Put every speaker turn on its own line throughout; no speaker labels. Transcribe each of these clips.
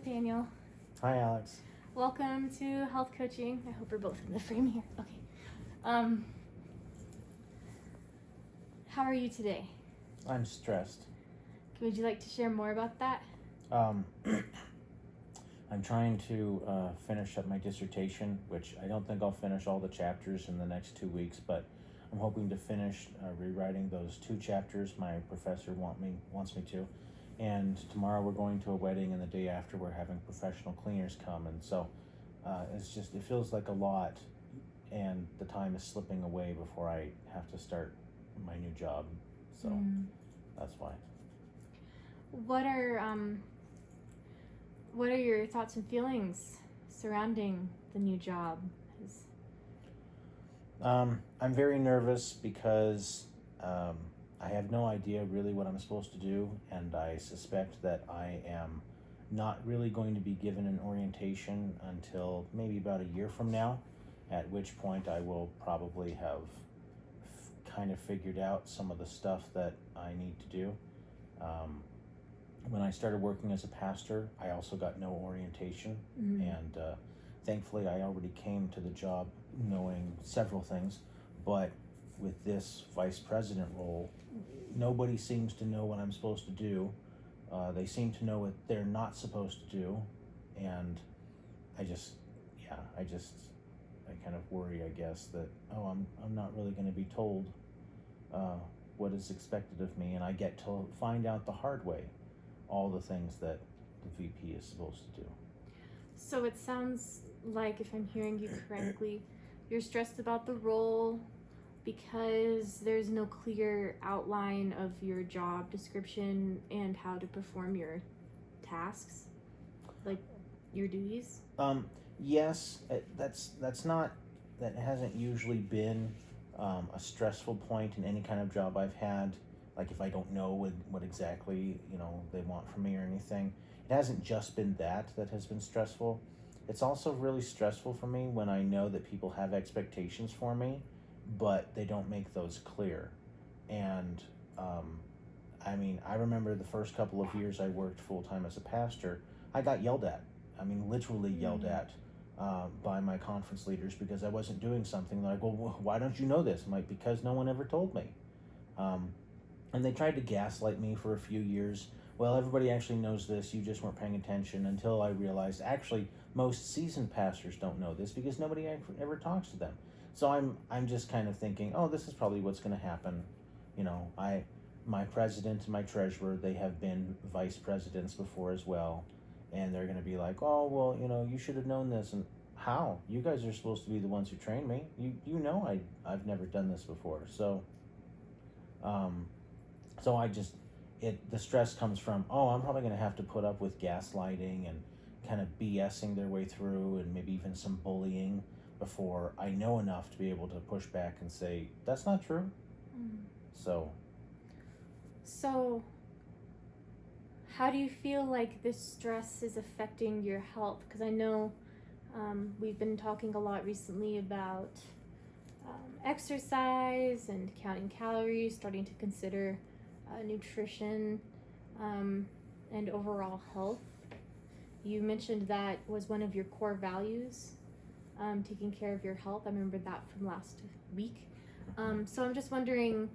Nathaniel.
Hi, Alex.
Welcome to Health Coaching. I hope we're both in the frame here. Okay. How are you today?
I'm stressed.
Would you like to share more about that?
I'm trying to finish up my dissertation, which I don't think I'll finish all the chapters in the next 2 weeks, but I'm hoping to finish rewriting those 2 chapters my professor wants me to. And tomorrow we're going to a wedding, and the day after we're having professional cleaners come, and so it feels like a lot, and the time is slipping away before I have to start my new job, so that's why.
What are your thoughts and feelings surrounding the new job?
I'm very nervous because I have no idea really what I'm supposed to do, and I suspect that I am not really going to be given an orientation until maybe about a year from now, at which point I will probably have kind of figured out some of the stuff that I need to do. When I started working as a pastor, I also got no orientation, and thankfully I already came to the job knowing several things, but with this vice president role, nobody seems to know what I'm supposed to do. They seem to know what they're not supposed to do, and I kind of worry, I guess, that I'm not really going to be told what is expected of me, and I get to find out the hard way all the things that the VP is supposed to do.
So it sounds like, if I'm hearing you correctly, you're stressed about the role because there's no clear outline of your job description and how to perform your tasks, like your duties.
Yes, that hasn't usually been a stressful point in any kind of job I've had. Like if I don't know what exactly they want from me or anything, it hasn't just been that has been stressful. It's also really stressful for me when I know that people have expectations for me, but they don't make those clear. And I remember the first couple of years I worked full-time as a pastor, I got yelled at. Literally yelled at by my conference leaders because I wasn't doing something. They're like, well, why don't you know this? I'm like, because no one ever told me. And they tried to gaslight me for a few years. Well, everybody actually knows this, you just weren't paying attention, until I realized actually most seasoned pastors don't know this because nobody ever talks to them. So I'm just kind of thinking, oh, this is probably what's going to happen. My president and my treasurer, they have been vice presidents before as well, and they're going to be like, oh, well, you should have known this. And how? You guys are supposed to be the ones who train me. I've never done this before. So the stress comes from, I'm probably going to have to put up with gaslighting and kind of BSing their way through, and maybe even some bullying before I know enough to be able to push back and say, that's not true.
So how do you feel like this stress is affecting your health? Because I know we've been talking a lot recently about exercise and counting calories, starting to consider nutrition and overall health. You mentioned that was one of your core values, taking care of your health. I remember that from last week. So I'm just wondering,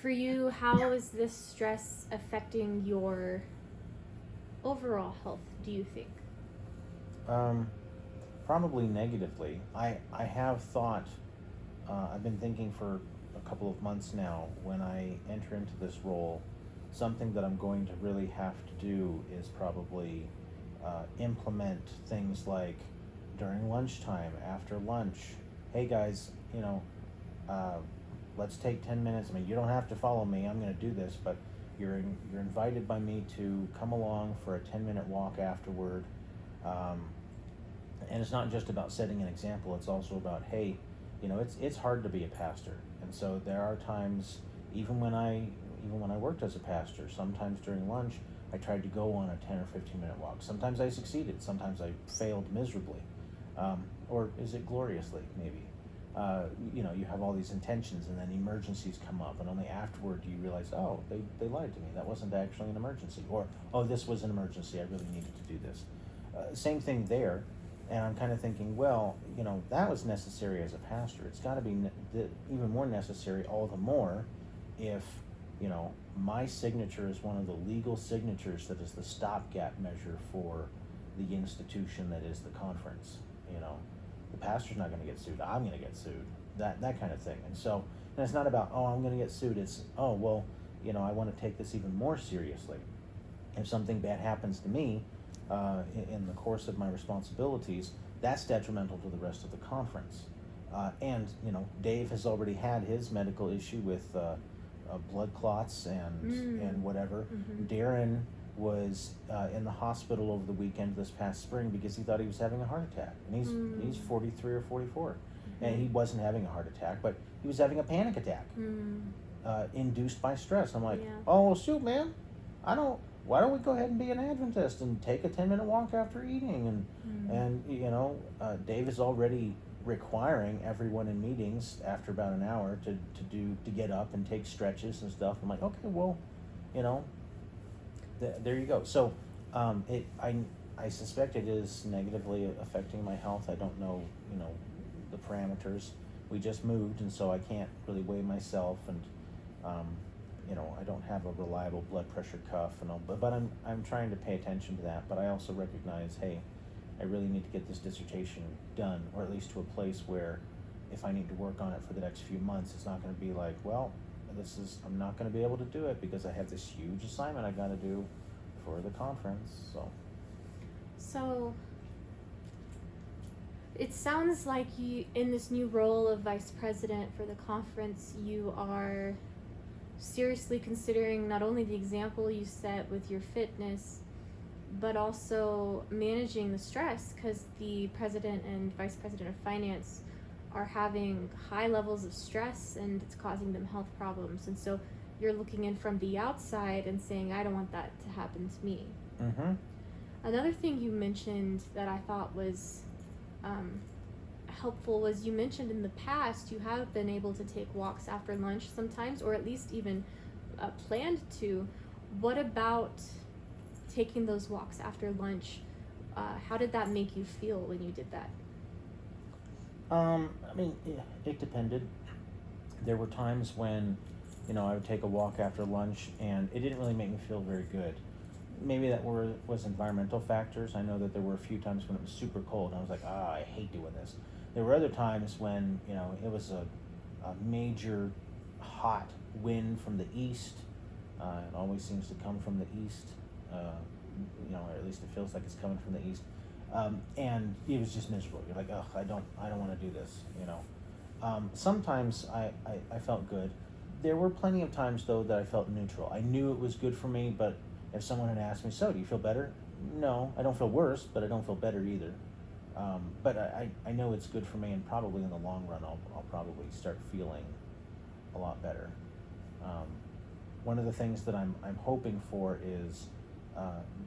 for you, how is this stress affecting your overall health, do you think?
Probably negatively. I have thought, I've been thinking for a couple of months now, when I enter into this role, something that I'm going to really have to do is probably implement things like during lunchtime, after lunch, hey guys, let's take 10 minutes. You don't have to follow me, I'm going to do this, but you're invited by me to come along for a 10-minute walk afterward. And it's not just about setting an example, it's also about, hey, it's hard to be a pastor. And so there are times, even when I worked as a pastor, sometimes during lunch, I tried to go on a 10 or 15-minute walk. Sometimes I succeeded, sometimes I failed miserably. Or is it gloriously, maybe? you have all these intentions, and then emergencies come up, and only afterward do you realize, oh, they lied to me. That wasn't actually an emergency, or oh, this was an emergency. I really needed to do this. Same thing there, and I'm kind of thinking, well, that was necessary as a pastor. It's got to be even more necessary, all the more, if my signature is one of the legal signatures that is the stopgap measure for the institution that is the conference. The pastor's not going to get sued. I'm going to get sued. That kind of thing. And it's not about, oh, I'm going to get sued. It's, oh, well, I want to take this even more seriously. If something bad happens to me in the course of my responsibilities, that's detrimental to the rest of the conference. And Dave has already had his medical issue with blood clots and whatever. Darren was in the hospital over the weekend this past spring because he thought he was having a heart attack, and he's 43 or 44, and he wasn't having a heart attack, but he was having a panic attack induced by stress. I'm like, oh, well, shoot, man, why don't we go ahead and be an Adventist and take a 10-minute walk after eating? And Dave is already requiring everyone in meetings after about an hour to get up and take stretches and stuff. I'm like, okay, well, there you go. So I suspect it is negatively affecting my health. I don't know, the parameters. We just moved, and so I can't really weigh myself, and I don't have a reliable blood pressure cuff, and all, but I'm trying to pay attention to that. But I also recognize, hey, I really need to get this dissertation done, or at least to a place where if I need to work on it for the next few months, it's not going to be like, well, I'm not going to be able to do it because I have this huge assignment I got to do for the conference.
So it sounds like you, in this new role of vice president for the conference, you are seriously considering not only the example you set with your fitness, but also managing the stress, because the president and vice president of finance are having high levels of stress and it's causing them health problems. And so you're looking in from the outside and saying, I don't want that to happen to me. Another thing you mentioned that I thought was helpful was you mentioned in the past you have been able to take walks after lunch sometimes, or at least even planned to. What about taking those walks after lunch? How did that make you feel when you did that?
It depended. There were times when, I would take a walk after lunch and it didn't really make me feel very good. Maybe that was environmental factors. I know that there were a few times when it was super cold and I was like, I hate doing this. There were other times when, it was a major hot wind from the east. It always seems to come from the east, or at least it feels like it's coming from the east. And it was just miserable. You're like, I don't want to do this, Sometimes I felt good. There were plenty of times, though, that I felt neutral. I knew it was good for me, but if someone had asked me, so do you feel better? No, I don't feel worse, but I don't feel better either. But I know it's good for me, and probably in the long run, I'll probably start feeling a lot better. One of the things that I'm hoping for is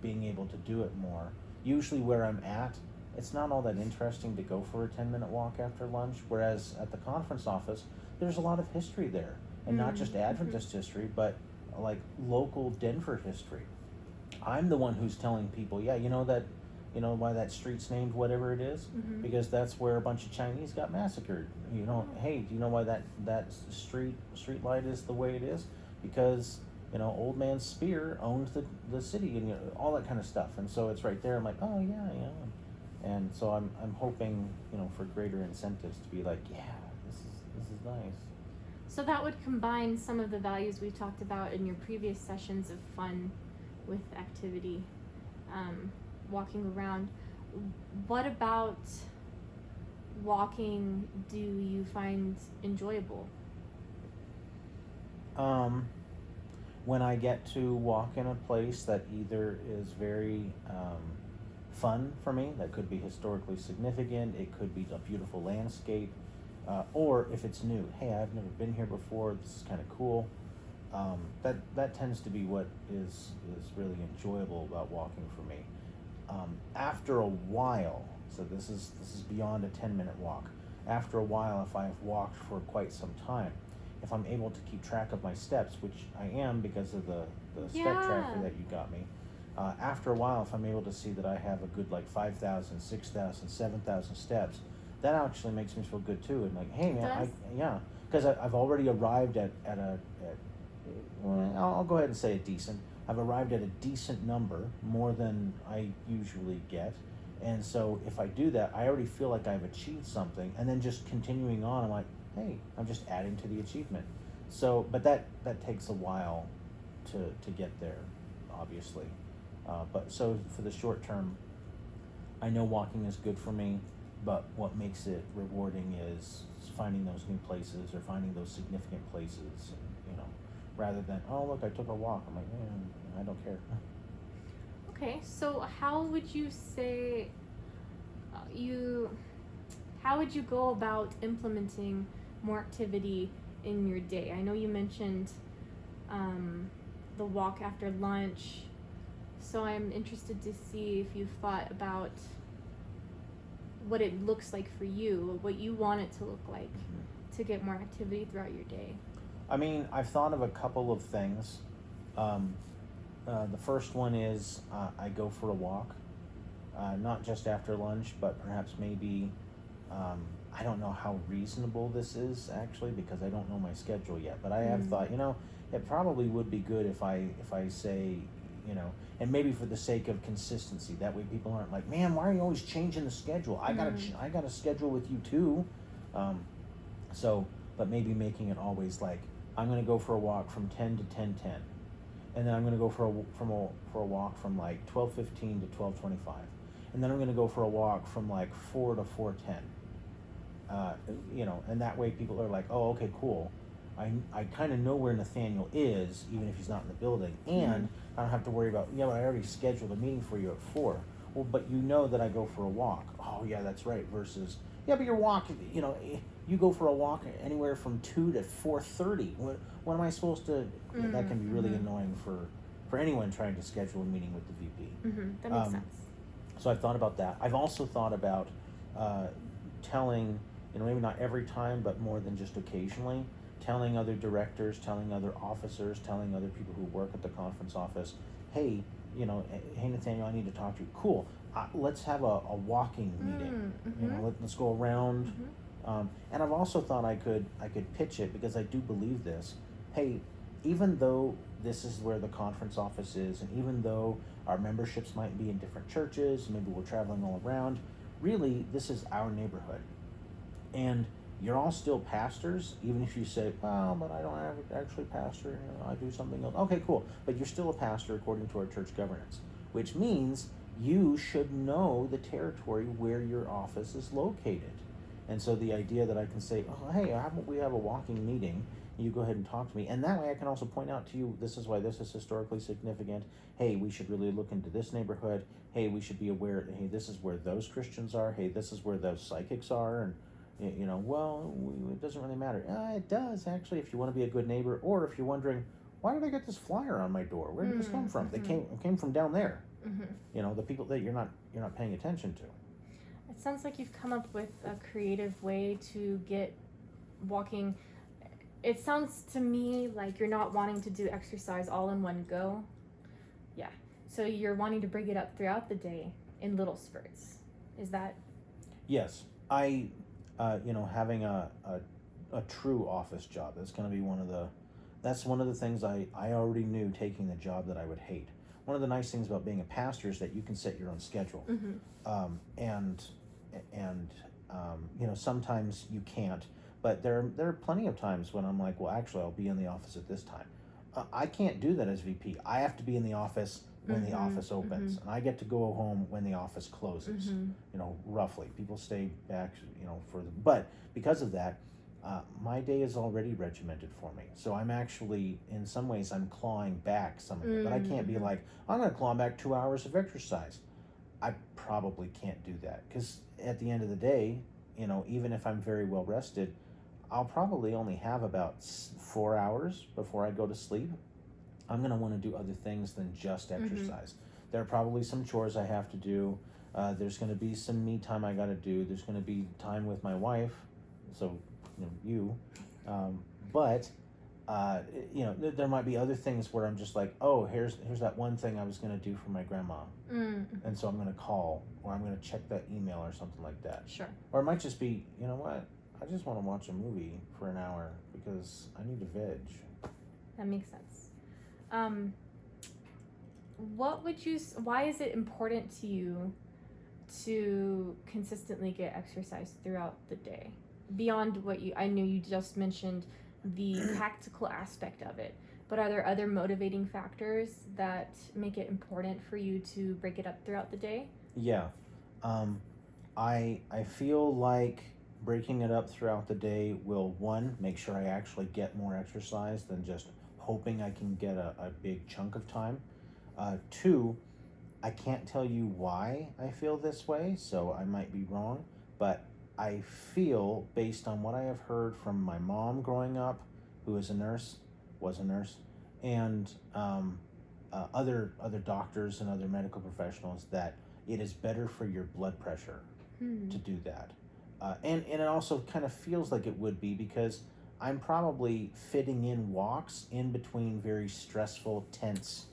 being able to do it more. Usually where I'm at, it's not all that interesting to go for a 10-minute walk after lunch, whereas at the conference office, there's a lot of history there. And not just Adventist history, but like local Denver history. I'm the one who's telling people, why that street's named whatever it is? Because that's where a bunch of Chinese got massacred. Hey, do you know why that street light is the way it is? Because Old Man Spear owned the city, and all that kind of stuff. And so it's right there. I'm like, oh yeah. And so I'm hoping, for greater incentives to be like, yeah, this is nice.
So that would combine some of the values we talked about in your previous sessions of fun with activity, walking around. What about walking do you find enjoyable?
When I get to walk in a place that either is very fun for me, that could be historically significant, it could be a beautiful landscape, or if it's new, hey, I've never been here before, this is kind of cool. That tends to be what is really enjoyable about walking for me. After a while, so this is beyond a 10-minute walk. after a while, if I've walked for quite some time, if I'm able to keep track of my steps, which I am because of the step tracker
Yeah.
that you got me, after a while, if I'm able to see that I have a good like 5,000, 6,000, 7,000 steps, that actually makes me feel good too. And like, hey
It
man,
does?
yeah, because I've already arrived at well, I'll go ahead and say a decent. I've arrived at a decent number, more than I usually get. And so if I do that, I already feel like I've achieved something. And then just continuing on, I'm like, hey, I'm just adding to the achievement. So, but that takes a while to get there, obviously. But so for the short term, I know walking is good for me, but what makes it rewarding is finding those new places or finding those significant places, you know, rather than, oh, look, I took a walk. I'm like, I don't care.
Okay, so how would you say how would you go about implementing more activity in your day? I know you mentioned the walk after lunch, so I'm interested to see if you've thought about what it looks like for you, what you want it to look like to get more activity throughout your day.
I mean, I've thought of a couple of things. The first one is I go for a walk, not just after lunch, but perhaps maybe, I don't know how reasonable this is actually because I don't know my schedule yet, but I have thought, it probably would be good if I say, and maybe for the sake of consistency, that way people aren't like, man, why are you always changing the schedule? I got a schedule with you too. So, but maybe making it always like, I'm going to go for a walk from 10 to 10:10. And then I'm going to go for a walk from like 12:15 to 12:25. And then I'm going to go for a walk from like 4 to 4:10. And that way people are like, oh, okay, cool. I kind of know where Nathaniel is, even if he's not in the building. And I don't have to worry about, but I already scheduled a meeting for you at 4. Well, but you know that I go for a walk. Oh, yeah, that's right. Versus, yeah, but your walk, you go for a walk anywhere from 2 to 4:30. What am I supposed to? That can be really annoying for anyone trying to schedule a meeting with the VP.
That makes sense.
So I've thought about that. I've also thought about telling, maybe not every time, but more than just occasionally, telling other directors, telling other officers, telling other people who work at the conference office, hey, hey Nathaniel, I need to talk to you. Cool. Let's have a walking meeting. Let's go around. And I've also thought I could pitch it because I do believe this. Hey, even though this is where the conference office is, and even though our memberships might be in different churches, maybe we're traveling all around, really this is our neighborhood. And you're all still pastors, even if you say, well, but I don't actually pastor, I do something else. Okay, cool. But you're still a pastor according to our church governance, which means you should know the territory where your office is located. And so the idea that I can say, oh, hey, we have a walking meeting, you go ahead and talk to me. And that way I can also point out to you, this is why this is historically significant. Hey, we should really look into this neighborhood. Hey, we should be aware, hey, this is where those Christians are. Hey, this is where those psychics are. And, it doesn't really matter. It does, actually, if you want to be a good neighbor, or if you're wondering, why did I get this flyer on my door? Where did this come from? It came from down there. The people that you're not paying attention to.
It sounds like you've come up with a creative way to get walking. It sounds to me like you're not wanting to do exercise all in one go. Yeah. So you're wanting to break it up throughout the day in little spurts. Is that?
Yes. Having a true office job, that's going to be that's one of the things I already knew taking the job that I would hate. One of the nice things about being a pastor is that you can set your own schedule. Sometimes you can't, but there are plenty of times when I'm like, well, actually, I'll be in the office at this time. I can't do that as VP. I have to be in the office when the office opens, and I get to go home when the office closes. Roughly, people stay back, but because of that, my day is already regimented for me. So I'm actually, in some ways, I'm clawing back some of it, but I can't be like, I'm going to claw back 2 hours of exercise. I probably can't do that because at the end of the day, even if I'm very well rested, I'll probably only have about 4 hours before I go to sleep. I'm going to want to do other things than just exercise. There are probably some chores I have to do. There's going to be some me time I got to do. There's going to be time with my wife so but there might be other things where I'm just like, oh, here's that one thing I was going to do for my grandma, and so I'm going to call, or I'm going to check that email or something like that.
Sure.
Or it might just be, you know what, I just want to watch a movie for an hour because I need to veg.
That makes sense. Why is it important to you to consistently get exercise throughout the day? Beyond I knew you just mentioned the practical aspect of it, but are there other motivating factors that make it important for you to break it up throughout the day?
Yeah. I feel like breaking it up throughout the day will, one, make sure I actually get more exercise than just hoping I can get a big chunk of time. Two, I can't tell you why I feel this way, so I might be wrong, but I feel, based on what I have heard from my mom growing up, who was a nurse, and other doctors and other medical professionals, that it is better for your blood pressure to do that. And it also kind of feels like it would be, because I'm probably fitting in walks in between very stressful, tense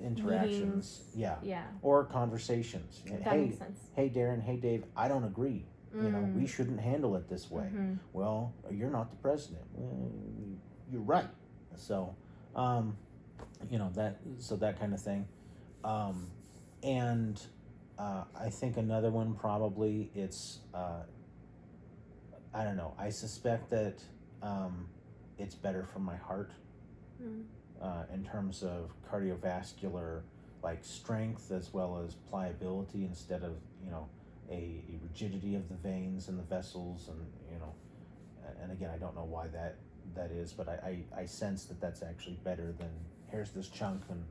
interactions.
Meetings.
Yeah. Or conversations.
That makes sense.
Hey, Darren. Hey, Dave. I don't agree. We shouldn't handle it this way. Well, you're not the president. Well, you're right. So, that kind of thing. And I think another one, probably, it's, I don't know. I suspect that it's better for my heart in terms of cardiovascular, like, strength, as well as pliability, instead of, a rigidity of the veins and the vessels, and again, I don't know why that is, but I sense that that's actually better than, here's this chunk and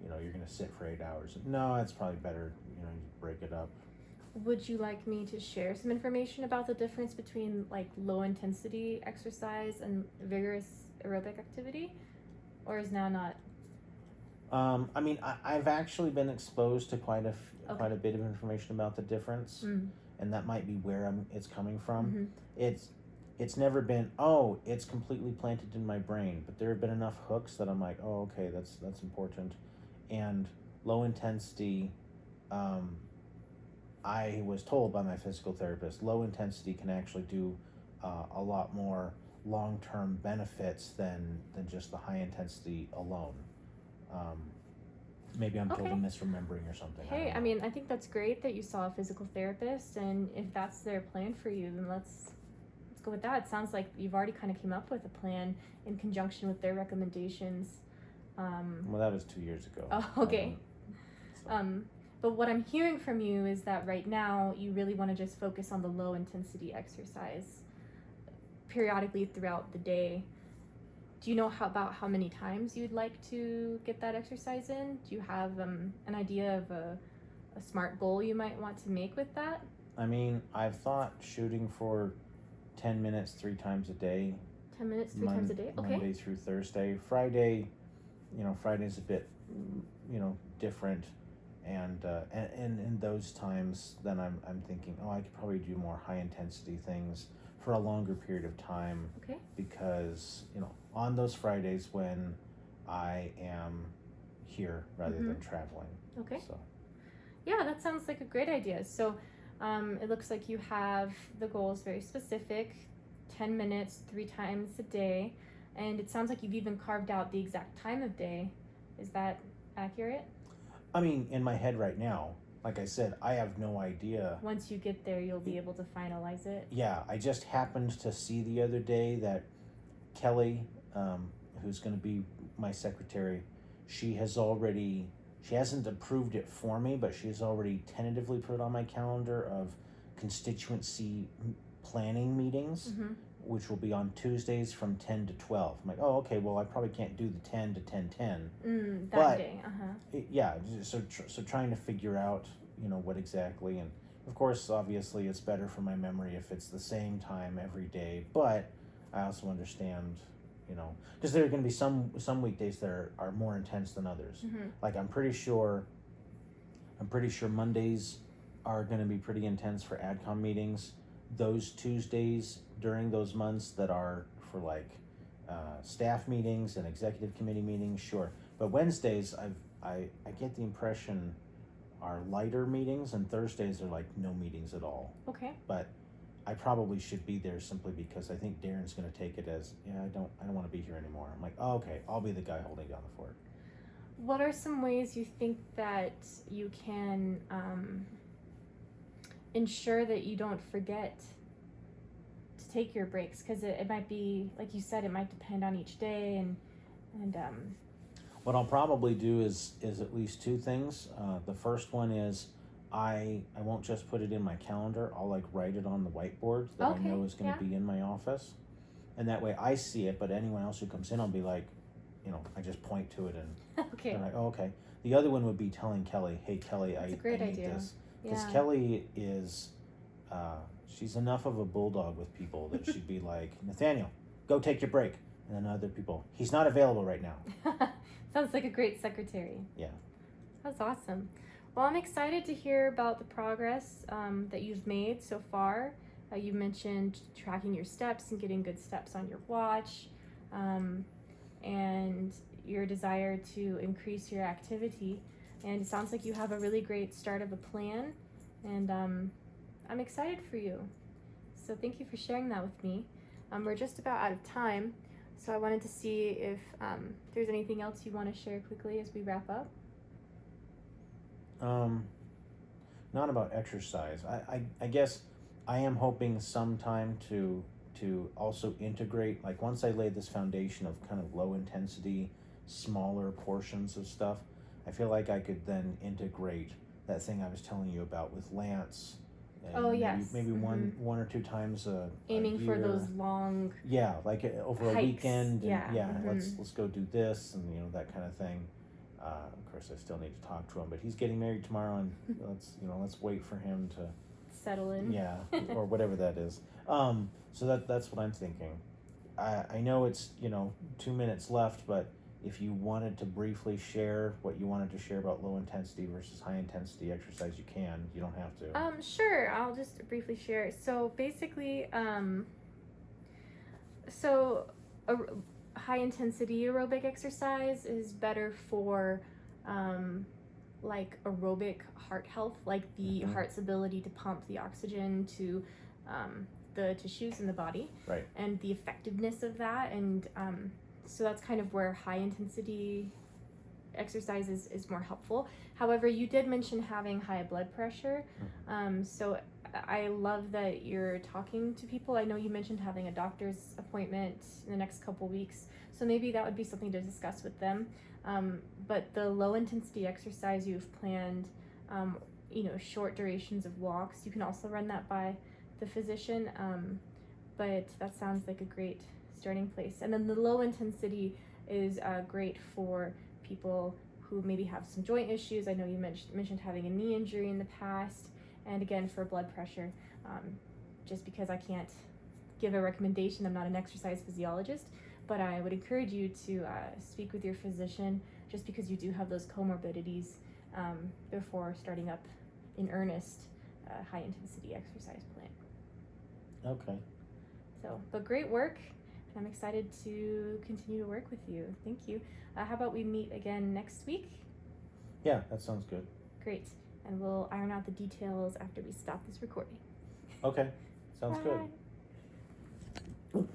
you're gonna sit for 8 hours. No, it's probably better, you break it up.
Would you like me to share some information about the difference between, like, low intensity exercise and vigorous aerobic activity, or is now not?
I mean, I've actually been exposed to quite a bit of information about the difference, and that might be where it's coming from. It's never been, it's completely planted in my brain, but there have been enough hooks that I'm like, okay, that's important. And low intensity, I was told by my physical therapist, low intensity can actually do a lot more long-term benefits than just the high intensity alone. Maybe I'm totally misremembering or something.
Hey, I mean, I think that's great that you saw a physical therapist, and if that's their plan for you, then let's go with that. It sounds like you've already kind of came up with a plan in conjunction with their recommendations.
Well, that was 2 years ago.
Oh, okay. But what I'm hearing from you is that right now you really want to just focus on the low intensity exercise periodically throughout the day. Do you know about how many times you'd like to get that exercise in? Do you have an idea of a smart goal you might want to make with that?
I mean, I've thought shooting for 10 minutes 3 times a day.
10 minutes 3 times a day? Okay.
Monday through Thursday. Friday's a bit, different. And in those times, then I'm thinking, I could probably do more high intensity things for a longer period of time.
Okay.
Because, on those Fridays when I am here rather than traveling.
Okay.
So.
Yeah, that sounds like a great idea. So it looks like you have the goals very specific, 10 minutes, 3 times a day. And it sounds like you've even carved out the exact time of day. Is that accurate?
I mean, in my head right now, like I said, I have no idea.
Once you get there, you'll be able to finalize it.
Yeah, I just happened to see the other day that Kelly, who's going to be my secretary, she hasn't approved it for me, but she has already tentatively put it on my calendar of constituency planning meetings, which will be on Tuesdays from 10 to 12. I'm like, okay, well, I probably can't do the 10 to 10:10.
That day,
so trying to figure out, what exactly, and of course, obviously, it's better for my memory if it's the same time every day, but I also understand, because there are going to be some weekdays that are more intense than others. Like, I'm pretty sure Mondays are going to be pretty intense for AdCom meetings. those Tuesdays during those months that are for like staff meetings and executive committee meetings, sure. But Wednesdays, I get the impression are lighter meetings, and Thursdays are like no meetings at all.
Okay.
But I probably should be there simply because I think Darren's going to take it as, I don't want to be here anymore. I'm like, oh, okay, I'll be the guy holding down the fort.
What are some ways you think that you can ensure that you don't forget to take your breaks? Because it might be, like you said, it might depend on each day, and
What I'll probably do is at least two things. The first one is I won't just put it in my calendar. I'll like write it on the whiteboard that
Okay,
I know is going to be in my office, and that way I see it. But anyone else who comes in, I'll be like, I just point to it and
okay.
they're like, oh, okay. The other one would be telling Kelly, hey Kelly,
That's
I
a great
need
idea.
this, because
Yeah.
Kelly is she's enough of a bulldog with people that she'd be like, Nathaniel, go take your break, and then other people, he's not available right now.
Sounds like a great secretary.
Yeah.
That's awesome. Well, I'm excited to hear about the progress that you've made so far. You mentioned tracking your steps and getting good steps on your watch, and your desire to increase your activity. And it sounds like you have a really great start of a plan, and I'm excited for you. So thank you for sharing that with me. We're just about out of time, so I wanted to see if there's anything else you want to share quickly as we wrap up.
Not about exercise. I guess I am hoping sometime to also integrate, like once I lay this foundation of kind of low intensity, smaller portions of stuff, I feel like I could then integrate that thing I was telling you about with Lance. And
Oh, yes.
Maybe one or two times a
Aiming for
year.
those long.
Yeah, like over a
hikes.
weekend. And
Yeah.
Let's go do this, and that kind of thing. Of course, I still need to talk to him, but he's getting married tomorrow, and let's wait for him to
Settle in.
yeah, or whatever that is. So that's what I'm thinking. I know it's 2 minutes left, but if you wanted to briefly share what you wanted to share about low intensity versus high intensity exercise, you can. You don't have to.
Sure. I'll just briefly share. So basically, high intensity aerobic exercise is better for like aerobic heart health, like the heart's ability to pump the oxygen to the tissues in the body,
Right.
and the effectiveness of that. And so that's kind of where high intensity exercise is more helpful. However, you did mention having high blood pressure. So I love that you're talking to people. I know you mentioned having a doctor's appointment in the next couple weeks, so maybe that would be something to discuss with them. But the low intensity exercise you've planned, short durations of walks, you can also run that by the physician. But that sounds like a great starting place. And then the low intensity is great for people who maybe have some joint issues. I know you mentioned having a knee injury in the past, and again for blood pressure. Just because I can't give a recommendation, I'm not an exercise physiologist, but I would encourage you to speak with your physician, just because you do have those comorbidities, before starting up in earnest high intensity exercise plan.
Okay.
So, but great work. I'm excited to continue to work with you. Thank you. How about we meet again next week?
Yeah, that sounds good.
Great. And we'll iron out the details after we stop this recording.
Okay, sounds
Bye.
good.